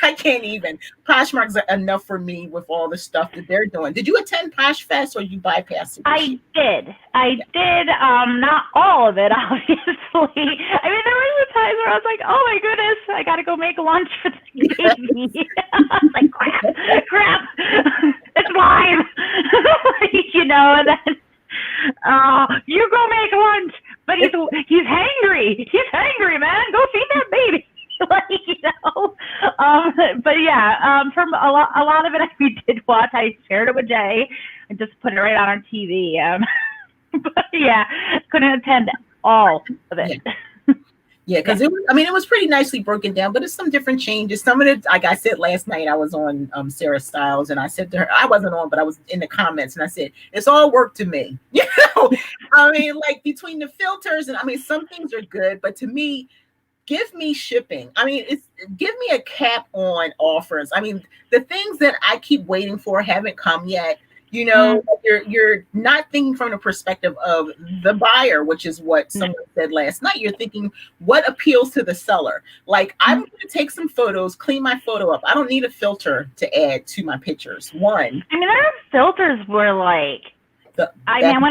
I can't even. Poshmark's enough for me with all the stuff that they're doing. Did you attend Posh Fest, or you bypassed it? I did. Not all of it, obviously. I mean, there was a time where I was like, oh my goodness, I got to go make lunch for the baby. I was like, crap, it's live. And then. You go make lunch, but he's hangry. He's hangry, man. Go feed that baby. But yeah, from a lot of it we did watch. I shared it with Jay. I just put it right on our TV. But yeah, couldn't attend all of it. Yeah, because it was pretty nicely broken down, but it's some different changes. Some of it, like I said last night, I was on Sarah Stiles, and I said to her, I wasn't on, but I was in the comments, and I said, it's all work to me. Like between the filters, and some things are good, but to me, give me shipping. Give me a cap on offers. The things that I keep waiting for haven't come yet. You're not thinking from the perspective of the buyer, which is what someone said last night. You're thinking what appeals to the seller. Like, I'm going to take some photos, clean my photo up. I don't need a filter to add to my pictures. One. Our filters were like, when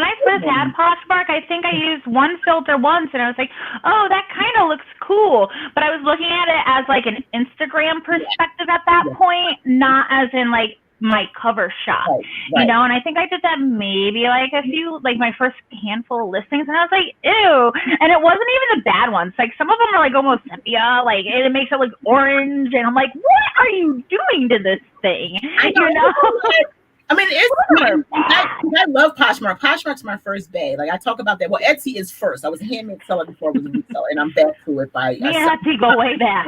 I first had Poshmark, I think I used one filter once, and I was like, oh, that kind of looks cool. But I was looking at it as like an Instagram perspective at that point, not as in like my cover shot, right. And I think I did that maybe like my first handful of listings, and I was like, ew. And it wasn't even the bad ones. Like, some of them are like almost sepia, like it makes it look orange, and I'm like, what are you doing to this thing? I love Poshmark. Poshmark's my first bae. Like, I talk about that. Well, Etsy is first. I was a handmade seller before I was a reseller, and I'm back to it by. Me and Etsy go way back.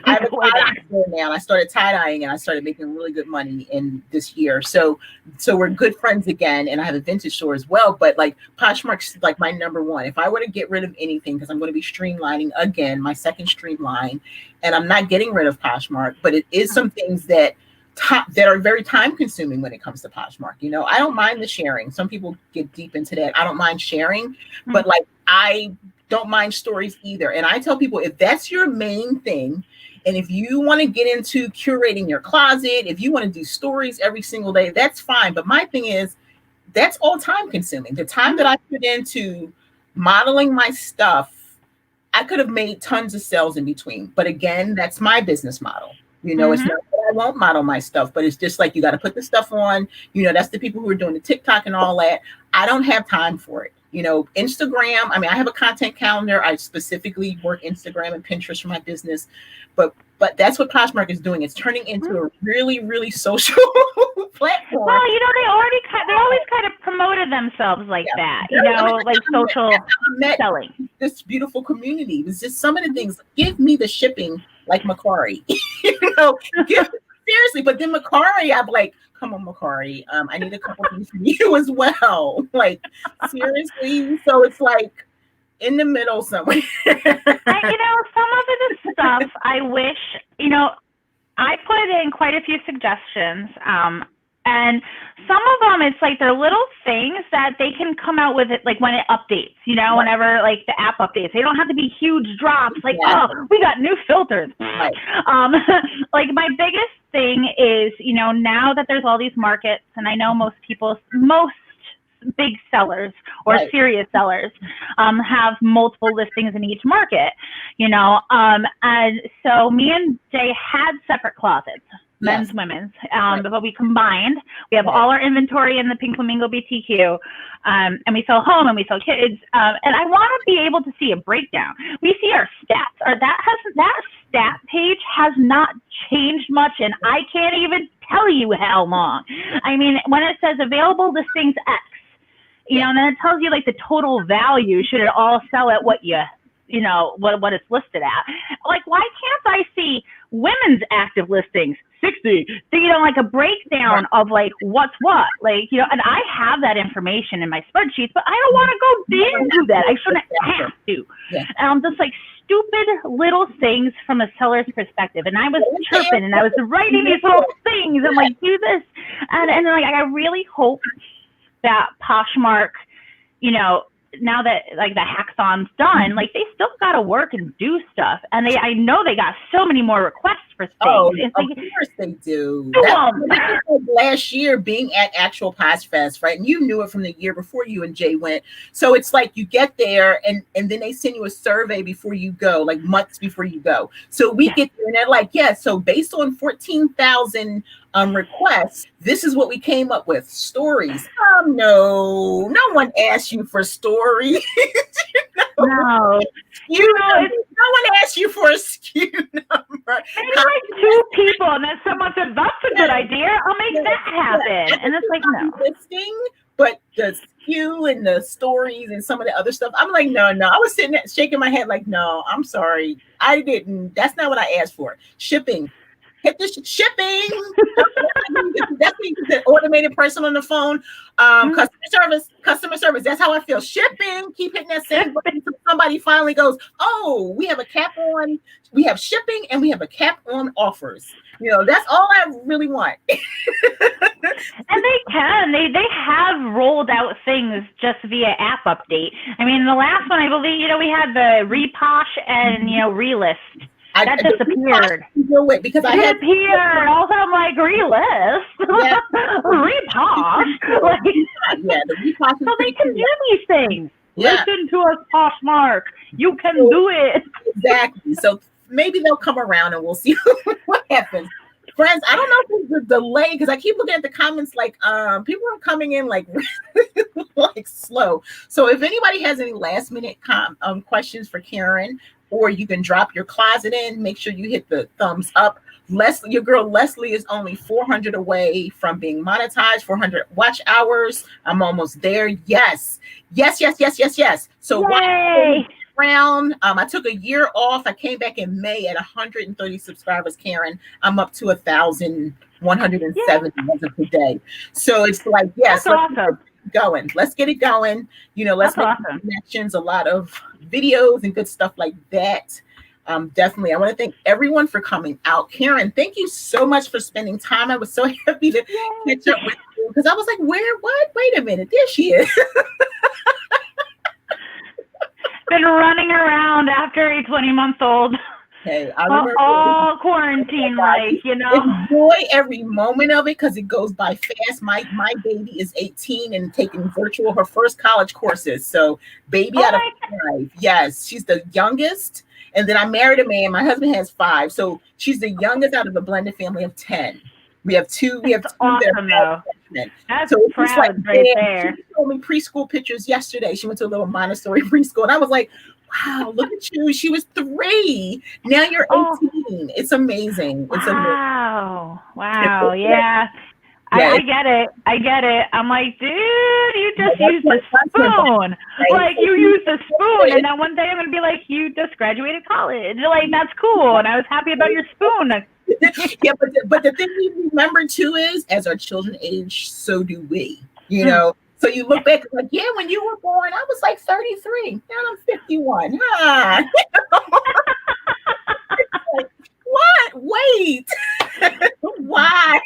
I have a tie-dye store now. I started tie-dyeing, and I started making really good money in this year. So we're good friends again, and I have a vintage store as well. But like, Poshmark's like my number one. If I were to get rid of anything, because I'm going to be streamlining again, my second streamline, and I'm not getting rid of Poshmark, but it is some things that are very time consuming when it comes to Poshmark. I don't mind the sharing. Some people get deep into that. I don't mind sharing, but like, I don't mind stories either. And I tell people, if that's your main thing, and if you want to get into curating your closet, if you want to do stories every single day, that's fine. But my thing is, that's all time consuming. The time that I put into modeling my stuff, I could have made tons of sales in between. But again, that's my business model. It's not that I won't model my stuff, but it's just like, you got to put the stuff on. That's the people who are doing the TikTok and all that. I don't have time for it. Instagram, I have a content calendar. I specifically work Instagram and Pinterest for my business. But that's what Poshmark is doing. It's turning into a really, really social platform. Well, they always kind of promoted themselves like that, like social selling. This beautiful community. It's just some of the things. Give me the shipping like Macari. seriously. But then Makari, I'm like, come on, Makari. I need a couple things from you as well. Like, seriously. So it's like in the middle somewhere. Some of it is stuff I wish, I put in quite a few suggestions. And some of them, it's like they're little things that they can come out with it, like when it updates, whenever like the app updates. They don't have to be huge drops, like, oh, we got new filters. Right. Like my biggest thing is, now that there's all these markets, and I know most big sellers or serious sellers have multiple listings in each market, and so me and Jay had separate closets. Men's, women's, but we combined. We have all our inventory in the Pink Flamingo BTQ, and we sell home and we sell kids. And I want to be able to see a breakdown. We see our stats. That stat page has not changed much, and I can't even tell you how long. I mean, when it says available listings X, and then it tells you like the total value. Should it all sell at what what it's listed at? Like, why can't I see women's active listings 60? Like a breakdown of like what's what, like, and I have that information in my spreadsheets, but I don't want to go into that. I shouldn't have to. Just like stupid little things from a seller's perspective. And I was chirping and I was writing these little things and like do this. And like, I really hope that Poshmark, now that like the hackathon's done, like they still got to work and do stuff, and I know they got so many more requests for things. Oh, of course they do. That's last year being at actual Posh Fest, right? And you knew it from the year before you and Jay went. So it's like you get there and then they send you a survey before you go, like months before you go. So we get there and they're like, so based on 14,000 requests, this is what we came up with. Stories. No one asked you for stories. No. No one asked you for a SKU number. Maybe like 2 people, and then someone said, that's a good idea. I'll make that happen. And it's like, no. Listing, but the SKU and the stories and some of the other stuff, I'm like, no. I was sitting there shaking my head like, no, I'm sorry. I didn't. That's not what I asked for. Shipping. Hit the shipping. That's the automated person on the phone. Customer service. That's how I feel. Shipping. Keep hitting that same button until somebody finally goes, oh, we have a cap on. We have shipping and we have a cap on offers. That's all I really want. And they can. They have rolled out things just via app update. I mean, the last one, I believe, we had the Reposh and relist. That disappeared. Because I had disappeared. Also, I'm like, relist, Reposh. The Reposh. So they can do these things. Listen to us, Poshmark. You can do it. Exactly. So maybe they'll come around and we'll see what happens. Friends, I don't know if there's a delay because I keep looking at the comments like people are coming in like slow. So if anybody has any last minute questions for Karen, or you can drop your closet in, make sure you hit the thumbs up. Leslie, your girl Leslie is only 400 away from being monetized, 400 watch hours. I'm almost there. Yes. So round, I took a year off. I came back in May at 130 subscribers, Karen. I'm up to 1,170 as of today. So it's like, yes. That's awesome. Let's get it going. Let's make connections, a lot of videos and good stuff like that. Definitely. I want to thank everyone for coming out. Karen, thank you so much for spending time. I was so happy to catch up with you because I was like, what? Wait a minute. There she is. Been running around after a 20-month-old. Hey, I remember all quarantine, enjoy every moment of it because it goes by fast. My baby is 18 and taking virtual, her first college courses. So baby out of 5. Yes, she's the youngest. And then I married a man. My husband has 5. So she's the youngest out of a blended family of 10. We have 2. That's awesome, though. That's so proud there. She told me preschool pictures yesterday. She went to a little Montessori preschool. And I was like, wow, look at you. She was 3. Now you're 18. It's amazing. Wow. Yeah. I get it. I'm like, dude, you just used the spoon. Like you used the spoon spoon, and then one day I'm gonna be like, you just graduated college. Like, that's cool, and I was happy about your spoon. Yeah, but the thing we remember too is, as our children age, so do we. You know. So you look back like, yeah, when you were born, I was like 33. Now I'm 51. Huh? Like, what? Wait. Why?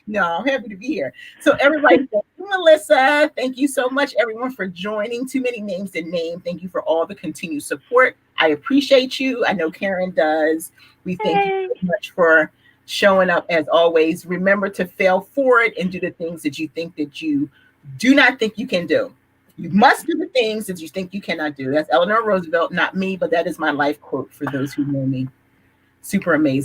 No, I'm happy to be here. So everybody, thank you, Melissa. Thank you so much, everyone, for joining. Too many names to name. Thank you for all the continued support. I appreciate you. I know Karen does. We thank you so much for showing up as always. Remember to fail forward and do the things that you think that you do not think you can do. You must do the things that you think you cannot do. That's Eleanor Roosevelt, not me, but that is my life quote for those who know me. Super amazing.